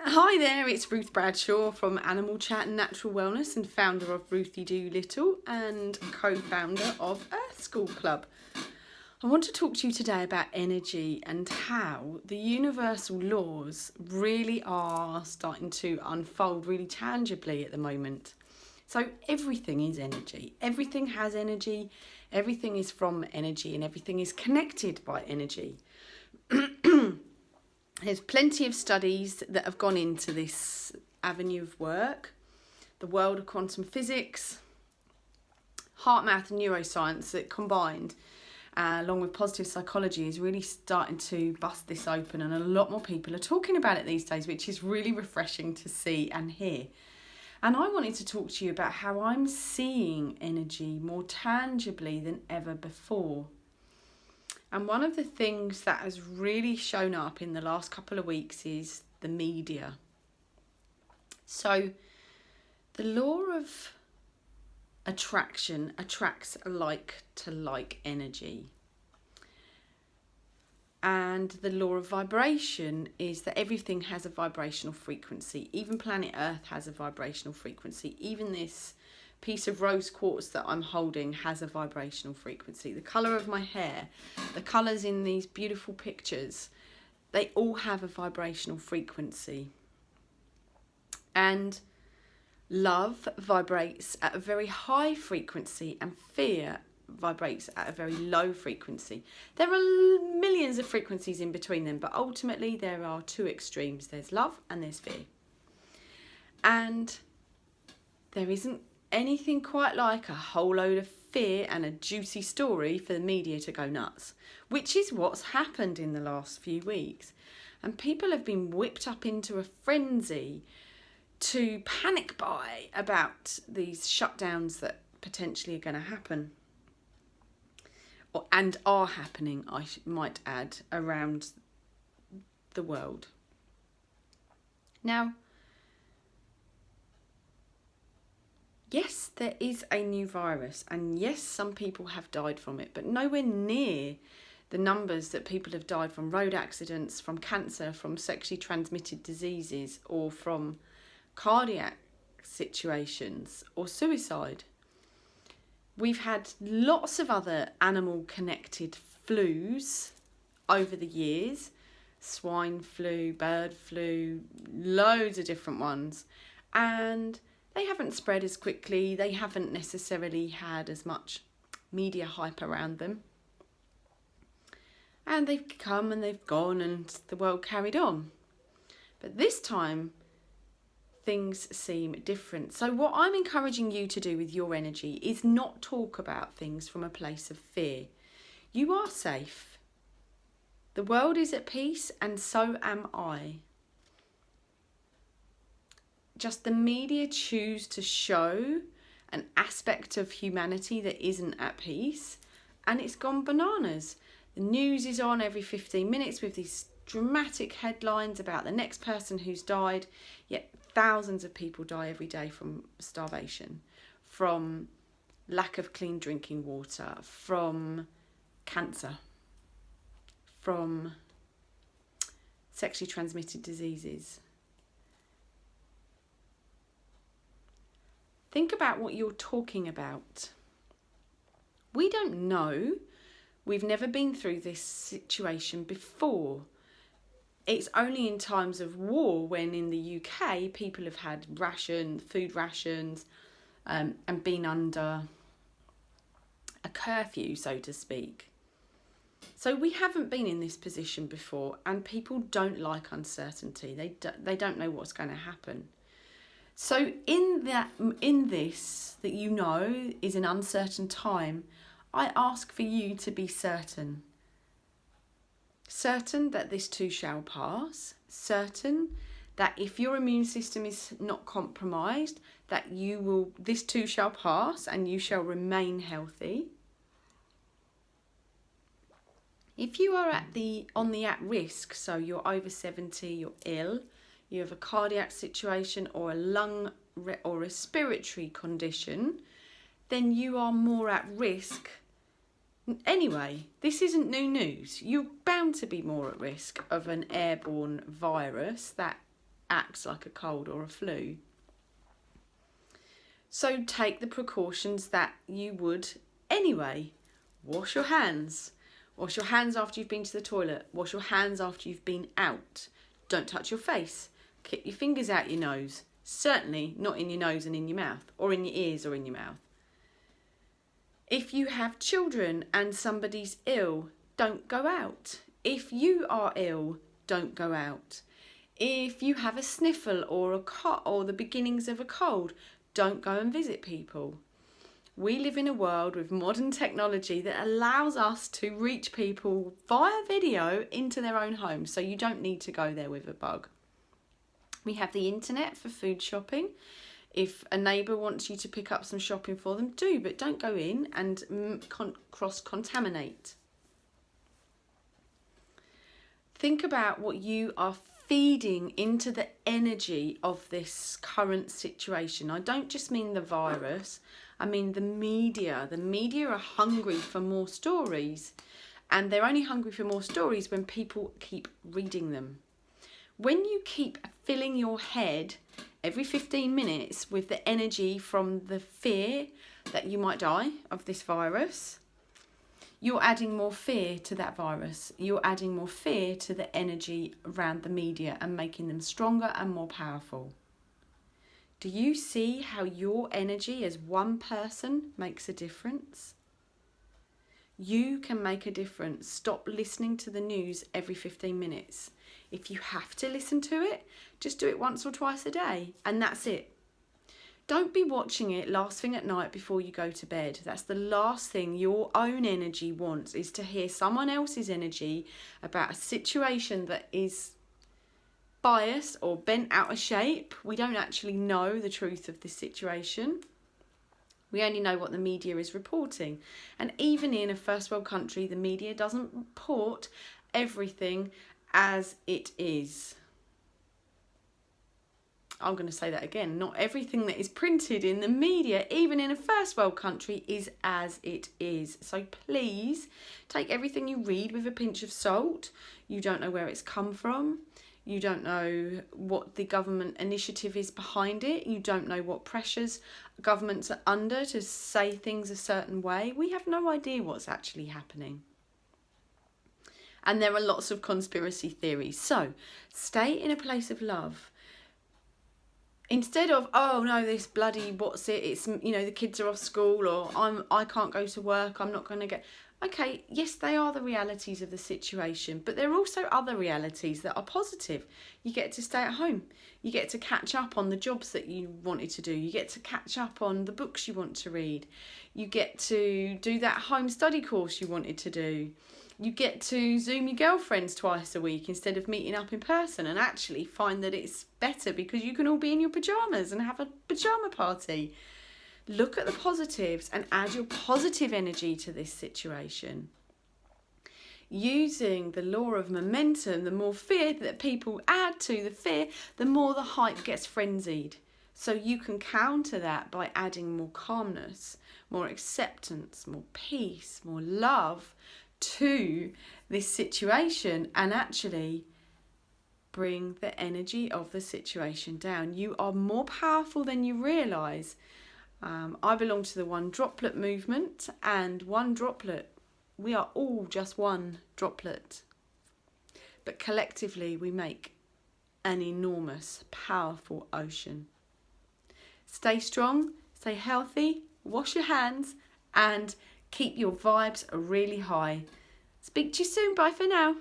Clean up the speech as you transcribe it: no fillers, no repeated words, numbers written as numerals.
Hi there, it's Ruth Bradshaw from Animal Chat and Natural Wellness and founder of Ruthie Do Little and co-founder of Earth School Club. I want to talk to you today about energy and how the universal laws really are starting to unfold really tangibly at the moment. So everything is energy. Everything has energy. Everything is from energy and everything is connected by energy. There's plenty of studies that have gone into this avenue of work. The world of quantum physics, heart math and neuroscience that combined, along with positive psychology, is really starting to bust this open, and a lot more people are talking about it these days, which is really refreshing to see and hear. And I wanted to talk to you about how I'm seeing energy more tangibly than ever before. And one of the things that has really shown up in the last couple of weeks is the media. So the law of attraction attracts like to like energy. And the law of vibration is that everything has a vibrational frequency. Even planet Earth has a vibrational frequency. Even this piece of rose quartz that I'm holding has a vibrational frequency. The colour of my hair, the colours in these beautiful pictures, they all have a vibrational frequency. And love vibrates at a very high frequency and fear vibrates at a very low frequency. There are millions of frequencies in between them, but ultimately there are two extremes. There's love and there's fear. And there isn't anything quite like a whole load of fear and a juicy story for the media to go nuts, which is what's happened in the last few weeks. And people have been whipped up into a frenzy to panic buy about these shutdowns that potentially are going to happen, and are happening, I might add, around the world. Now, yes, there is a new virus, and yes, some people have died from it, but nowhere near the numbers that people have died from road accidents, from cancer, from sexually transmitted diseases, or from cardiac situations, or suicide. We've had lots of other animal-connected flus over the years, swine flu, bird flu, loads of different ones, and they haven't spread as quickly. They haven't necessarily had as much media hype around them. And they've come and they've gone and the world carried on. But this time, things seem different. So what I'm encouraging you to do with your energy is not talk about things from a place of fear. You are safe. The world is at peace, and so am I. Just the media choose to show an aspect of humanity that isn't at peace, and it's gone bananas. The news is on every 15 minutes with these dramatic headlines about the next person who's died, yet thousands of people die every day from starvation, from lack of clean drinking water, from cancer, from sexually transmitted diseases. Think about what you're talking about. We don't know. We've never been through this situation before. It's only in times of war when in the UK people have had food rations, and been under a curfew, so to speak. So we haven't been in this position before, and people don't like uncertainty. They don't know what's going to happen. So in this that you know is an uncertain time, I ask for you to be certain. Certain that this too shall pass. Certain that if your immune system is not compromised, that this too shall pass and you shall remain healthy. If you are on the at risk, so you're over 70, you're ill, you have a cardiac situation or a lung or respiratory condition, then you are more at risk. Anyway, this isn't new news. You're bound to be more at risk of an airborne virus that acts like a cold or a flu. So take the precautions that you would anyway. Wash your hands. Wash your hands after you've been to the toilet. Wash your hands after you've been out. Don't touch your face. Keep your fingers out your nose. Certainly not in your nose and in your mouth, or in your ears or in your mouth. If you have children and somebody's ill, don't go out. If you are ill, don't go out. If you have a sniffle or a cough or the beginnings of a cold, don't go and visit people. We live in a world with modern technology that allows us to reach people via video into their own homes, so you don't need to go there with a bug. We have the internet for food shopping. If a neighbour wants you to pick up some shopping for them, do, but don't go in and cross-contaminate. Think about what you are feeding into the energy of this current situation. I don't just mean the virus, I mean the media. The media are hungry for more stories, and they're only hungry for more stories when people keep reading them. When you keep filling your head every 15 minutes with the energy from the fear that you might die of this virus, you're adding more fear to that virus. You're adding more fear to the energy around the media and making them stronger and more powerful. Do you see how your energy as one person makes a difference? You can make a difference. Stop listening to the news every 15 minutes. If you have to listen to it, just do it once or twice a day, and that's it. Don't be watching it last thing at night before you go to bed. That's the last thing your own energy wants, is to hear someone else's energy about a situation that is biased or bent out of shape. We don't actually know the truth of this situation. We only know what the media is reporting. And even in a first world country, the media doesn't report everything as it is. I'm going to say that again. Not everything that is printed in the media, even in a first world country, is as it is. So please take everything you read with a pinch of salt. You don't know where it's come from. You don't know what the government initiative is behind it. You don't know what pressures governments are under to say things a certain way. We have no idea what's actually happening. And there are lots of conspiracy theories. So stay in a place of love. Instead of, oh no, this bloody, what's it? It's, you know, the kids are off school, or I can't go to work. I'm not going to get. Okay, yes, they are the realities of the situation, but there are also other realities that are positive. You get to stay at home. You get to catch up on the jobs that you wanted to do. You get to catch up on the books you want to read. You get to do that home study course you wanted to do. You get to Zoom your girlfriends twice a week instead of meeting up in person, and actually find that it's better because you can all be in your pyjamas and have a pyjama party. Look at the positives and add your positive energy to this situation. Using the law of momentum, the more fear that people add to the fear, the more the hype gets frenzied. So you can counter that by adding more calmness, more acceptance, more peace, more love to this situation, and actually bring the energy of the situation down. You are more powerful than you realise. I belong to the One Droplet movement, and one droplet, we are all just one droplet. But collectively we make an enormous, powerful ocean. Stay strong, stay healthy, wash your hands, and keep your vibes really high. Speak to you soon. Bye for now.